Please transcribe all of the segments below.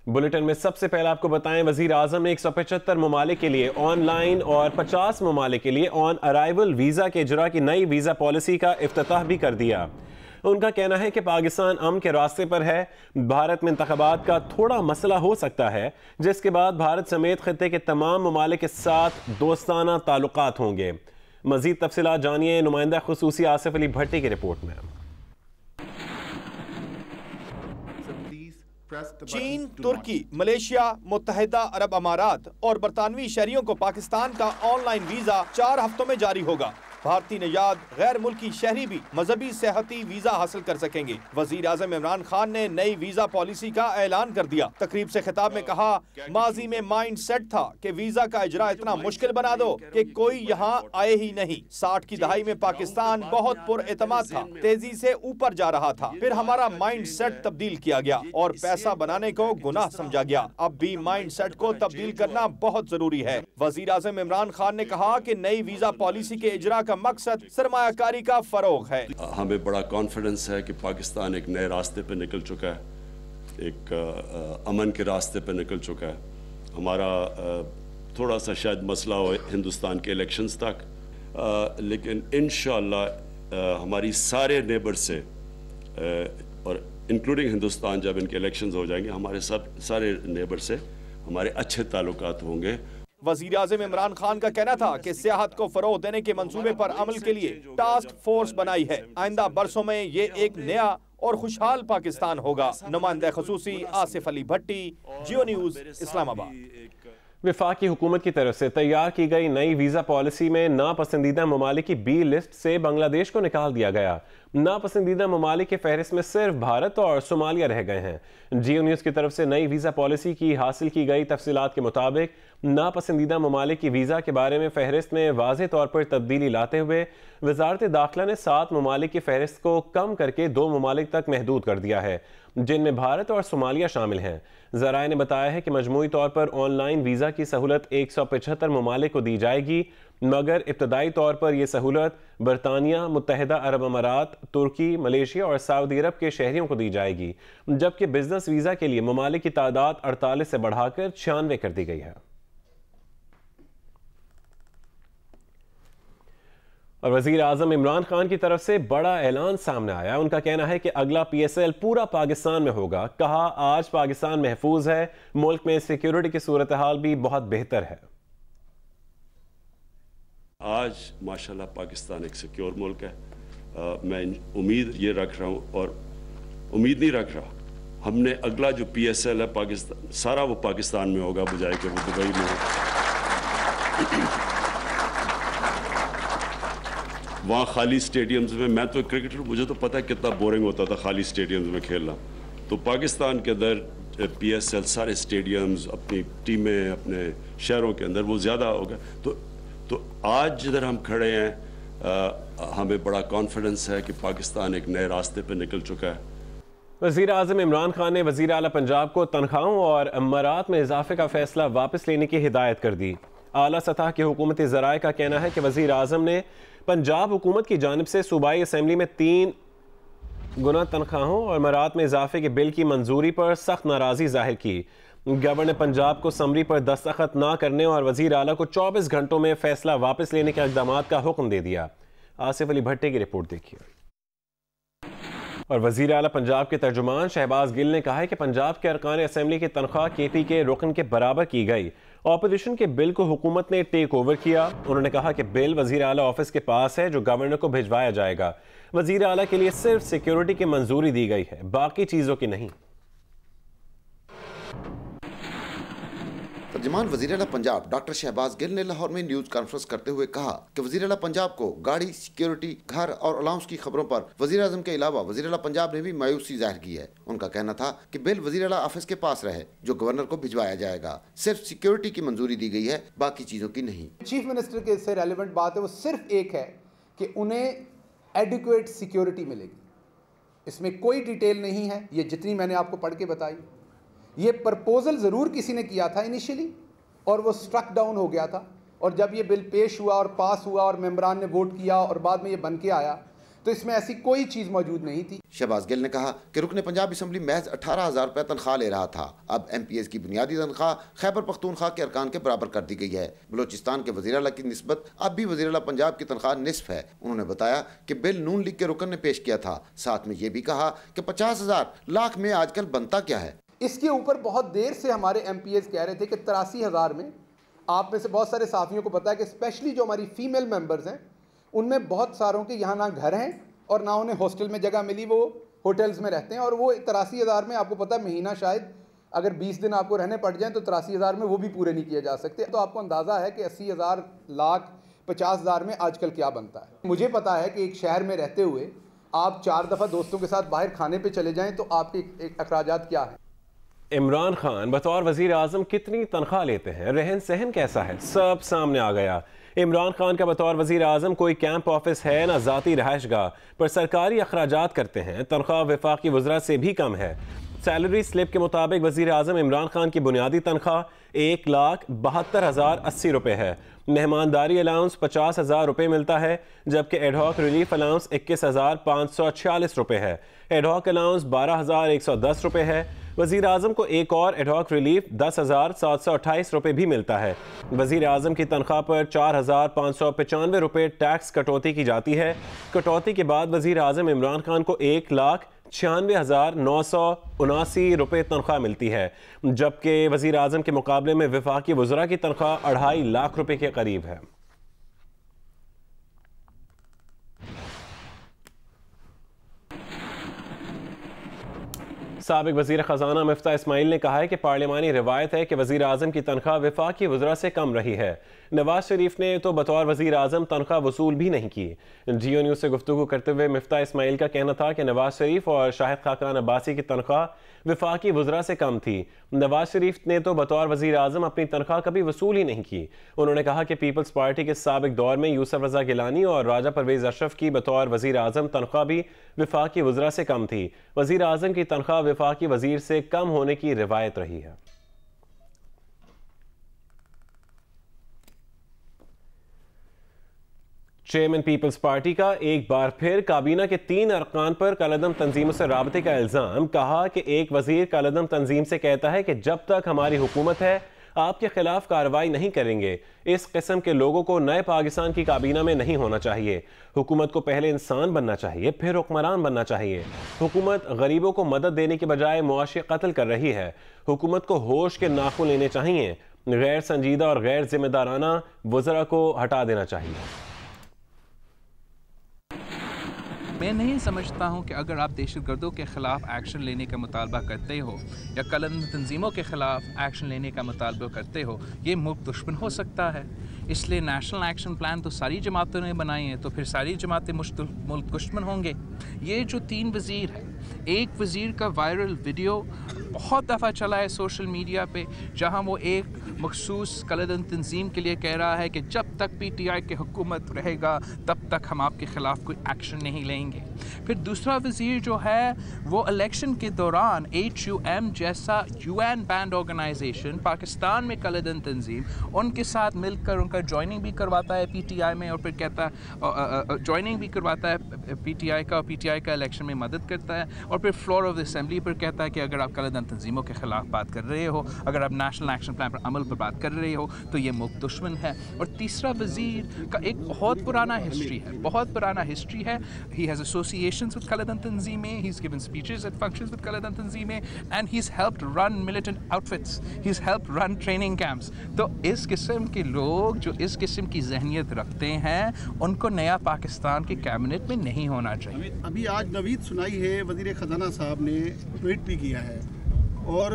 Bulletin में सबसे पहले आपको बताएं, वजीर आजम ने 175 ममालिक के लिए ऑनलाइन और 50 ममालिक के लिए ऑन अराइवल वीज़ा के इजरा की नई वीज़ा पॉलिसी का इफ्तिताह भी कर दिया। उनका कहना है कि पाकिस्तान अमन के रास्ते पर है। भारत में इंतखाबात का थोड़ा मसला हो सकता है, जिसके बाद भारत समेत खित्ते के तमाम ममालिक के साथ दोस्ताना ताल्लुकात होंगे। मजीद तफसीलात जानिए नुमाइंदा खुसूसी आसिफ अली भट्टी की रिपोर्ट में। चीन, तुर्की, मलेशिया, मुत्तहिदा अरब अमारात और बरतानवी शहरियों को पाकिस्तान का ऑनलाइन वीजा 4 हफ्तों में जारी होगा। भारतीय नियाद गैर मुल्की शहरी भी मजहबी सेहती वीजा हासिल कर सकेंगे। वजीर आजम इमरान खान ने नई वीजा पॉलिसी का ऐलान कर दिया। तकरीब से खिताब में कहा, माजी में माइंड सेट था कि वीजा का इजरा इतना मुश्किल बना दो कि कोई यहाँ आए ही नहीं। 60 की दहाई में पाकिस्तान बहुत पुरएतमाद था, तेजी से ऊपर जा रहा था। फिर हमारा माइंड सेट तब्दील किया गया और पैसा बनाने को गुनाह समझा गया। अब भी माइंड सेट को तब्दील करना बहुत जरूरी है। वजीर आजम इमरान खान ने कहा कि नई वीजा पॉलिसी के इजरा का मकसद सरमायाकारी का फरोग है। हमें बड़ा कॉन्फिडेंस है कि पाकिस्तान एक नए रास्ते पर निकल चुका है, एक अमन के रास्ते पर निकल चुका है। हमारा थोड़ा सा शायद मसला हो हिंदुस्तान के इलेक्शंस तक, लेकिन इंशाअल्लाह हमारी सारे नेबर से और इंक्लूडिंग हिंदुस्तान, जब इनके इलेक्शंस हो जाएंगे, हमारे सारे नेबर से हमारे अच्छे ताल्लुकात होंगे। वजीर आज़म इमरान खान का कहना था कि सियाहत को फरोग देने के मंसूबे पर अमल के लिए टास्क फोर्स बनाई है। आइंदा बरसों में ये एक नया और खुशहाल पाकिस्तान होगा। नुमाइंदा खुसूसी आसिफ अली भट्टी, जियो न्यूज़, इस्लामाबाद। वफाकी हुकूमत की तरफ से तैयार की गई नई वीज़ा पॉलिसी में नापसंदीदा ममालिक की बी लिस्ट से बांग्लादेश को निकाल दिया गया। नापसंदीदा ममालिक के फहरिस्त में सिर्फ भारत और सोमालिया रह गए हैं। जियो न्यूज़ की तरफ से नई वीज़ा पॉलिसी की हासिल की गई तफसीलात के मुताबिक नापसंदीदा ममालिक की वीज़ा के बारे में फहरिस्त में वाज़ेह तौर पर तब्दीली लाते हुए वजारत दाखिला ने 7 ममालिक की फहरिस्त को कम करके 2 ममालिक तक महदूद कर दिया है, जिनमें भारत और सोमालिया शामिल हैं। ज़राए ने बताया है कि मजमूई तौर पर ऑनलाइन वीज़ा की सहूलत 175 ममालिक को दी जाएगी, मगर इब्तदाई तौर पर यह सहूलत बरतानिया, मुत्तहिदा अरब अमारात, तुर्की, मलेशिया और सऊदी अरब के शहरियों को दी जाएगी, जबकि बिजनेस वीज़ा के लिए ममालिक की तादाद 48 से बढ़ाकर 96 कर दी गई है। और वजीर आजम इमरान खान की तरफ से बड़ा ऐलान सामने आया। उनका कहना है कि अगला PSL पूरा पाकिस्तान में होगा। कहा, आज पाकिस्तान महफूज है, मुल्क में सिक्योरिटी की सूरत हाल भी बहुत बेहतर है। आज माशाल्लाह पाकिस्तान एक सिक्योर मुल्क है। मैं उम्मीद ये रख रहा हूँ, और उम्मीद नहीं रख रहा, हमने अगला जो PSL है पाकिस्तान सारा वो पाकिस्तान में होगा, बजाय कि वो दुबई में हो। वहाँ खाली स्टेडियम्स में, मैं तो क्रिकेटर, मुझे तो पता है कितना बोरिंग होता था खाली स्टेडियम्स में खेलना। तो पाकिस्तान के अंदर PSL सारे स्टेडियम्स, अपनी टीमें अपने शहरों के अंदर वो ज़्यादा होगा। तो आज जिधर हम खड़े हैं, हमें बड़ा कॉन्फिडेंस है कि पाकिस्तान एक नए रास्ते पर निकल चुका है। वज़ीर आज़म इमरान खान ने वज़ीर आला पंजाब को तनख्वाहों और मरात में इजाफे का फैसला वापस लेने की हिदायत कर दी। आला सतह के हुकूमती ज़राए का कहना है कि वज़ीर आज़म ने पंजाब हुकूमत की जानिब से सूबाई असम्बली में 3 गुना तनख्वाहों और मरात में इजाफे के बिल की मंजूरी पर सख्त नाराज़गी जाहिर की। गवर्नर ने पंजाब को समरी पर दस्तखत ना करने और वज़ीर आला को 24 घंटों में फैसला वापस लेने के इक़दाम का हुक्म दे दिया। आसिफ अली भट्टी की रिपोर्ट देखिए। और वज़ीर आला पंजाब के तर्जुमान शहबाज गिल ने कहा है कि पंजाब के अरकान असम्बली की तनख्वाह KP के रुकन के बराबर की गई। ऑपोजिशन के बिल को हुकूमत ने टेक ओवर किया। उन्होंने कहा कि बिल वज़ीर आला ऑफिस के पास है, जो गवर्नर को भिजवाया जाएगा। वज़ीर आला के लिए सिर्फ सिक्योरिटी की मंजूरी दी गई है, बाकी चीज़ों की नहीं। तर्जुमान वज़ीर आला पंजाब डॉक्टर शहबाज गिल ने लाहौर में न्यूज़ कॉन्फ्रेंस करते हुए कहा कि वज़ीर आला पंजाब को गाड़ी, सिक्योरिटी, घर और अलाउंस की खबरों पर वज़ीर आज़म के अलावा वज़ीर आला पंजाब ने भी मायूसी जाहिर की है। उनका कहना था कि बिल वज़ीर आला ऑफिस के पास रहे, जो गवर्नर को भिजवाया जाएगा। सिर्फ सिक्योरिटी की मंजूरी दी गई है, बाकी चीज़ों की नहीं। चीफ मिनिस्टर के से रेलिवेंट बात है वो सिर्फ एक है कि उन्हें एडिक्वेट सिक्योरिटी मिलेगी। इसमें कोई डिटेल नहीं है, ये जितनी मैंने आपको पढ़ के बताई। ये प्रपोजल ज़रूर किसी ने किया था इनिशियली, और वो स्ट्रक डाउन हो गया था। और जब ये बिल पेश हुआ और पास हुआ और मेंबरान ने वोट किया और बाद में ये बन के आया, तो इसमें ऐसी कोई चीज मौजूद नहीं थी। शहबाज गिल ने कहा कि रुकने पंजाब असम्बली महज 18,000 रुपए तनख्वाह ले रहा था। अब MPS की बुनियादी तनख्वाह खैबर पख्तूनख्वा के अरकान के बराबर कर दी गई है। बलोचिस्तान के वज़ीर आला की निस्बत अब भी वज़ीर आला पंजाब की तनख्वाह निस्फ है। उन्होंने बताया कि बिल नून लीग के रुकन ने पेश किया था। साथ में ये भी कहा कि 50,000 लाख में आजकल बनता क्या है। इसके ऊपर बहुत देर से हमारे MPS कह रहे थे कि 83,000 में, आप में से बहुत सारे साथियों को पता है कि स्पेशली जो हमारी फीमेल मेंबर्स हैं उनमें बहुत सारों के यहाँ ना घर हैं और ना उन्हें हॉस्टल में जगह मिली, वो होटल्स में रहते हैं। और वो 83,000 में आपको पता है महीना शायद अगर 20 दिन आपको रहने पड़ जाएं तो 83,000 में वो भी पूरे नहीं किए जा सकते। तो आपको अंदाज़ा है कि 80,000 लाख 50,000 में आजकल क्या बनता है। मुझे पता है कि एक शहर में रहते हुए आप 4 दफ़ा दोस्तों के साथ बाहर खाने पर चले जाएँ तो आपके अखराजात क्या है। इमरान खान बतौर वज़ीर आज़म कितनी तनख्वाह लेते हैं, रहन सहन कैसा है, सब सामने आ गया। इमरान खान का बतौर वज़ीर आज़म कोई कैंप ऑफिस है ना ज़ाती रहायशगाह, पर सरकारी अखराजात करते हैं। तनख्वाह वफाकी वज़रा से भी कम है। सैलरी स्लिप के मुताबिक वज़ीर आज़म इमरान खान की बुनियादी तनख्वाह 1,72,080 रुपये है। मेहमानदारी अलाउंस 50,000 रुपये मिलता है, जबकि एडहॉक रिलीफ अलाउंस 21,546 रुपये है। एडहॉक अलाउंस 12,110 रुपये है। वज़ीर आज़म को एक और एडहॉक रिलीफ 10,728 रुपये भी मिलता है। वज़ीर आज़म की तनख्वाह पर 4,595 रुपये टैक्स कटौती की जाती है। कटौती के बाद वज़ीर आज़म इमरान खान को 1,96,979 रुपये तनख्वाह मिलती है, जबकि वज़ीर आज़म के मुकाबले में वफाकी वज़रा की तनख्वाह 2.5 लाख रुपये के करीब है। साबिक वज़ीर ख़जाना मिफ्ता इस्माइल ने कहा है कि पार्लिमानी रिवायत है कि वज़ीर आज़म की तनख्वाह वफाकी वज़रा से कम रही है। नवाज शरीफ ने तो बतौर वज़ीर आज़म तनख्वाह वसूल भी नहीं की। जियो न्यूज़ से गुफ्तगू करते हुए मिफ्ता इस्माइल का कहना था कि नवाज शरीफ और शाहिद खाकान अब्बासी की तनख्वाह वफाकी वज़रा से कम थी। नवाज शरीफ ने तो बतौर वज़ीर आज़म अपनी तनख्वाह कभी वसूल ही नहीं की। उन्होंने कहा कि पीपल्स पार्टी के साबिक दौर में यूसुफ रज़ा गिलानी और राजा परवेज़ अशरफ की बतौर वज़ीर आज़म तनख्वाह भी वफाकी वज़रा से कम थी। वज़ीर आज़म की तनख्वाह वफाकी वज़ीर से कम होने की रिवायत रही है। चेयरमैन पीपल्स पार्टी का एक बार फिर काबीना के 3 अरकान पर कलअदम तंजीमों से राबते का इल्ज़ाम। कहा कि एक वज़ीर कलअदम तंजीम से कहता है कि जब तक हमारी हुकूमत है आपके खिलाफ कार्रवाई नहीं करेंगे। इस किस्म के लोगों को नए पाकिस्तान की काबीना में नहीं होना चाहिए। हुकूमत को पहले इंसान बनना चाहिए, फिर हुक्मरान बनना चाहिए। हुकूमत गरीबों को मदद देने के बजाय मुआशी कत्ल कर रही है। हुकूमत को होश के नाखून लेने चाहिए। गैर संजीदा और गैर जिम्मेदाराना वज़रा को हटा देना चाहिए। मैं नहीं समझता हूँ कि अगर आप दहशतगर्दों के ख़िलाफ़ एक्शन लेने का मुतालबा करते हो या कलअदम तंजीमों के ख़िलाफ़ एक्शन लेने का मुतालबा करते हो, ये मुल्क दुश्मन हो सकता है। इसलिए नेशनल एक्शन प्लान तो सारी जमातों ने बनाई हैं, तो फिर सारी जमातें मुल्क दुश्मन होंगे। ये जो 3 वज़ीर हैं, एक वज़ीर का वायरल वीडियो बहुत दफ़ा चला है सोशल मीडिया पे, जहाँ वो एक मखसूस कलअदम तंजीम के लिए कह रहा है कि जब तक PTI की हुकूमत रहेगा तब तक हम आपके ख़िलाफ़ कोई एक्शन नहीं लेंगे। फिर दूसरा वज़ीर जो है वो इलेक्शन के दौरान HUM जैसा UN बैंड ऑर्गेनाइजेशन, पाकिस्तान में कलअदम तंजीम, उनके साथ मिलकर उनका ज्वाइनिंग भी करवाता है PTI में, और फिर कहता है ज्वाइनिंग भी करवाता है PTI का, और PTI का इलेक्शन में मदद करता है, और फिर फ्लोर ऑफ द असेंबली पर कहता है कि अगर आप कलअदम तंजीमों के ख़िलाफ़ बात कर रहे हो, अगर आप नेशनल एक्शन प्लान पर अमल पर बात कर रहे हो, तो ये मुल्क दुश्मन है। और तीसरा वज़ीर का एक बहुत पुराना हिस्ट्री है, बहुत पुराना हिस्ट्री है। ही हैज़ एसोसिएशंस विद कलअदम तंजीमें, he has given speeches at functions with कलअदम तंजीमें, and he has helped run militant outfits, he has helped run training camps. तो इस किस्म के लोग जो इस किस्म की जहनियत रखते हैं, उनको नया पाकिस्तान के कैबिनेट में नहीं होना चाहिए। अभी आज नवीद सुनाई है, वज़ीर ख़जाना साहब ने ट्वीट भी किया है और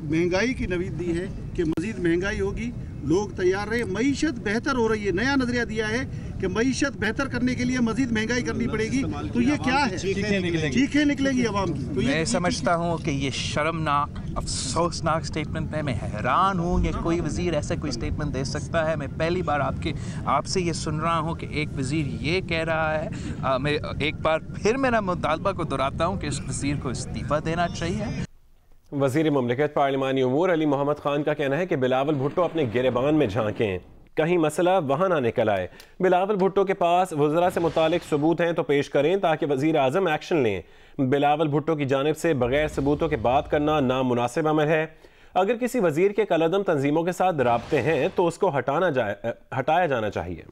महंगाई की नवीद दी है कि मज़ीद महंगाई होगी, लोग तैयार रहे। मईशत बेहतर हो रही है, नया नज़रिया दिया है कि मईशत बेहतर करने के लिए मज़ीद महंगाई करनी पड़ेगी। तो ये क्या है? चीखें निकलेगी आवाम की। तो मैं समझता हूँ कि ये शर्मनाक, अफसोसनाक स्टेटमेंट है। मैं हैरान हूँ कि कोई वज़ीर ऐसा कोई स्टेटमेंट दे सकता है। मैं पहली बार आपसे ये सुन रहा हूँ कि एक वज़ीर ये कह रहा है। मैं एक बार फिर मेरा मुतालबा को दोहराता हूँ कि इस वज़ीर को इस्तीफ़ा देना चाहिए। वज़ीर मुमलिकत पार्लिमानी उमूर अली मोहम्मद खान का कहना है कि बिलावल भुट्टो अपने गिरेबान में झांकें। कहीं मसला वहाँ ना निकल आए। बिलावल भुट्टो के पास वज़रा से मुतालिक सबूत हैं तो पेश करें ताकि वज़ीर आज़म एक्शन लें। बिलावल भुट्टो की जानिब से बगैर सबूतों के बात करना नामुनासिब अमल है। अगर किसी वज़ीर के कलअदम तंजीमों के साथ राब्ते हैं तो उसको हटाया जाना चाहिए।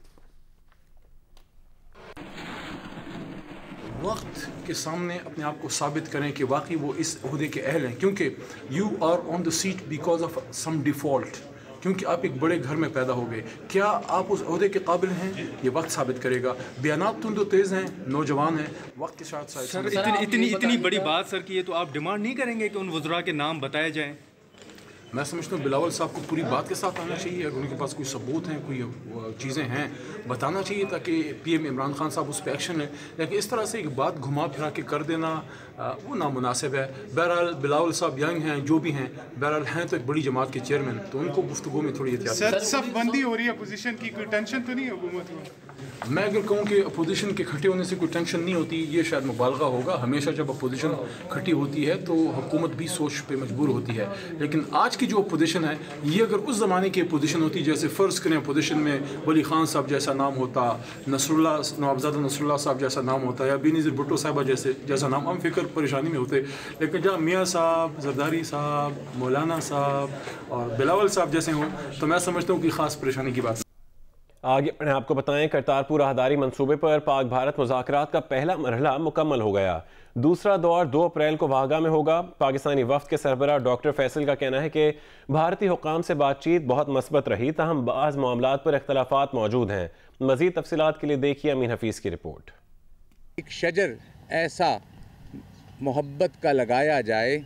वक्त के सामने अपने आप को साबित करें कि वाकई वो इस ओहदे के अहल हैं, क्योंकि you are on the seat because of some default, क्योंकि आप एक बड़े घर में पैदा हो गए। क्या आप उस ओहदे के काबिल हैं, ये वक्त साबित करेगा। बयानात तुम तो तेज़ हैं, नौजवान हैं, वक्त के साथ साथ सर इतनी बड़ी बात सर की है तो आप डिमांड नहीं करेंगे कि उन वज़रा के नाम बताए जाएँ? मैं समझता हूँ बिलावल साहब को पूरी बात के साथ आना चाहिए। अगर उनके पास कोई सबूत हैं, कोई चीज़ें हैं, बताना चाहिए ताकि PM इमरान खान साहब उस पर एक्शन लें। लेकिन इस तरह से एक बात घुमा फिरा के कर देना वो नामुनासिब है। बहरहाल बिलावल साहब यंग हैं, जो भी हैं, बहरहाल हैं तो एक बड़ी जमात के चेयरमैन, तो उनको गुफ्तगू में थोड़ी एहतियात। सफबंदी हो रही है अपोजिशन की, कोई टेंशन तो नहीं है हुकूमत को? मैं अगर कहूँ कि अपोजिशन के खट्टे होने से कोई टेंशन नहीं होती, ये शायद मुबालगा होगा। हमेशा जब अपोजिशन खट्टी होती है तो हुकूमत भी सोच पे मजबूर होती है। लेकिन आज की जो अपोजिशन है, ये अगर उस ज़माने की अपोजिशन होती, जैसे फ़र्ज़ करें अपोजिशन में वली खान साहब जैसा नाम होता, नवाबजादा नसरुल्लाह साहब जैसा नाम होता, या बेनज़ीर भुट्टो साहबा जैसा नाम, हम फिक्र परेशानी में होते। लेकिन जहाँ मियाँ साहब, जरदारी साहब, मौलाना साहब और बिलावल साहब जैसे हों तो मैं समझता हूँ कि ख़ास परेशानी की बात। आगे बढ़े आपको बताएं, करतारपुर राहदारी मंसूबे पर पाक भारत मुज़ाकरात का पहला मरहला मुकम्मल हो गया। दूसरा दौर 2 अप्रैल को वागा में होगा। पाकिस्तानी वफ्द के सरबराह डॉक्टर फैसल का कहना है कि भारतीय हुक्काम से बातचीत बहुत मस्बत रही, ताहम बाज़ मामलात पर इख्तलाफात मौजूद हैं। मज़ीद तफसीलात के लिए देखिए अमीन हफीज़ की रिपोर्ट। एक शजर ऐसा मोहब्बत का लगाया जाए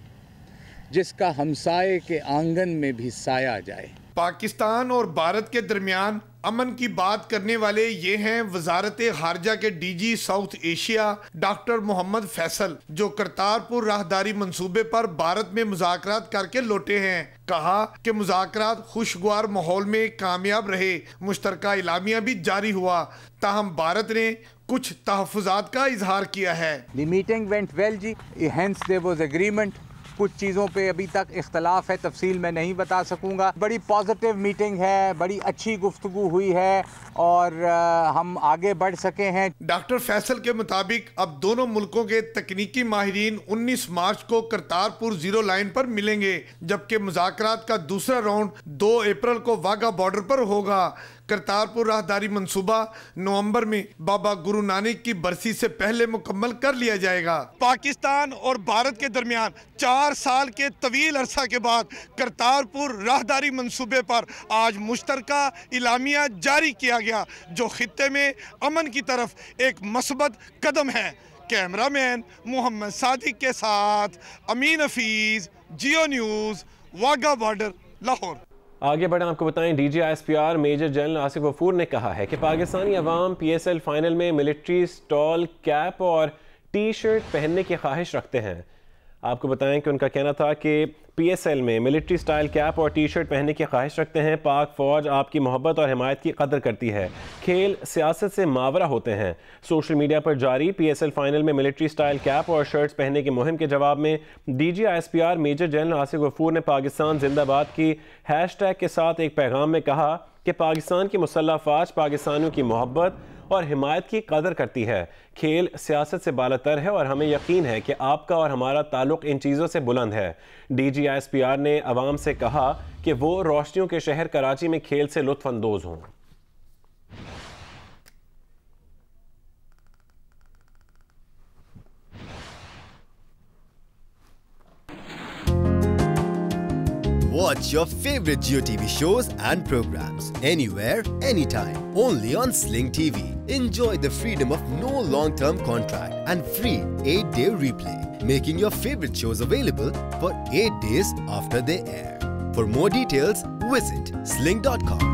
जिसका हमसाये के आंगन में भी साया जाए। पाकिस्तान और भारत के दरमियान अमन की बात करने वाले ये हैं वजारत खारजा के DG south Asia doctor Mohammad Faisal, जो करतारपुर राहदारी मंसूबे पर भारत में मुज़ाकरात करके लौटे हैं। कहा कि मुज़ाकरात खुशगवार माहौल में कामयाब रहे, मुश्तरका इलामिया भी जारी हुआ, ताहम भारत ने कुछ तहफ़्फ़ुज़ात का इजहार किया है। The meeting went well ji, hence there was agreement। कुछ चीज़ों पे अभी तक इख्तलाफ है, तफसील मैं नहीं बता सकूंगा। बड़ी पॉजिटिव मीटिंग है, बड़ी अच्छी गुफ्तगू हुई है और हम आगे बढ़ सके हैं। डॉक्टर फैसल के मुताबिक अब दोनों मुल्कों के तकनीकी माहिरीन 19 मार्च को करतारपुर 0 लाइन पर मिलेंगे, जबकि मुज़ाकरात का दूसरा राउंड 2 अप्रैल को वाघा बॉर्डर पर होगा। करतारपुर राहदारी मंसूबा नवंबर में बाबा गुरु नानक की बरसी से पहले मुकम्मल कर लिया जाएगा। पाकिस्तान और भारत के दरमियान 4 साल के तवील अरसा के बाद करतारपुर राहदारी मंसूबे पर आज मुश्तरका इलामिया जारी किया गया, जो खित्ते में अमन की तरफ एक मस्बत कदम है। कैमरामैन मोहम्मद सादिक के साथ अमीन हफीज, जियो न्यूज़, वाघा बॉर्डर, लाहौर। आगे बढ़े आपको बताएं, DG ISPR major general Asif Ghafoor ने कहा है कि पाकिस्तानी अवाम PSL फाइनल में मिलिट्री स्टॉल कैप और T-शर्ट पहनने की ख्वाहिश रखते हैं। आपको बताएं कि उनका कहना था कि PSL में मिलिट्री स्टाइल कैप और T-शर्ट पहनने की ख्वाहिश रखते हैं। पाक फ़ौज आपकी मोहब्बत और हिमायत की कदर करती है। खेल सियासत से मावरा होते हैं। सोशल मीडिया पर जारी PSL फाइनल में मिलिट्री स्टाइल कैप और शर्ट्स पहनने की मुहिम के जवाब में DG ISPR major general Asif Ghafoor ने पाकिस्तान जिंदाबाद की हैशटैग के साथ एक पैगाम में कहा कि पाकिस्तान की मुसल्लह फ़ौज पाकिस्तानियों की मोहब्बत और हिमायत की कदर करती है। खेल सियासत से बालातर है और हमें यकीन है कि आपका और हमारा ताल्लुक़ इन चीज़ों से बुलंद है। DG ISPR ने अवाम से कहा कि वो रोशनियों के शहर कराची में खेल से लुत्फ़ अंदोज़ हों। Watch your favorite Jio TV shows and programs anywhere, anytime. Only on Sling TV. Enjoy the freedom of no long-term contract and free 8-day replay, making your favorite shows available for 8 days after they air. For more details, visit sling.com.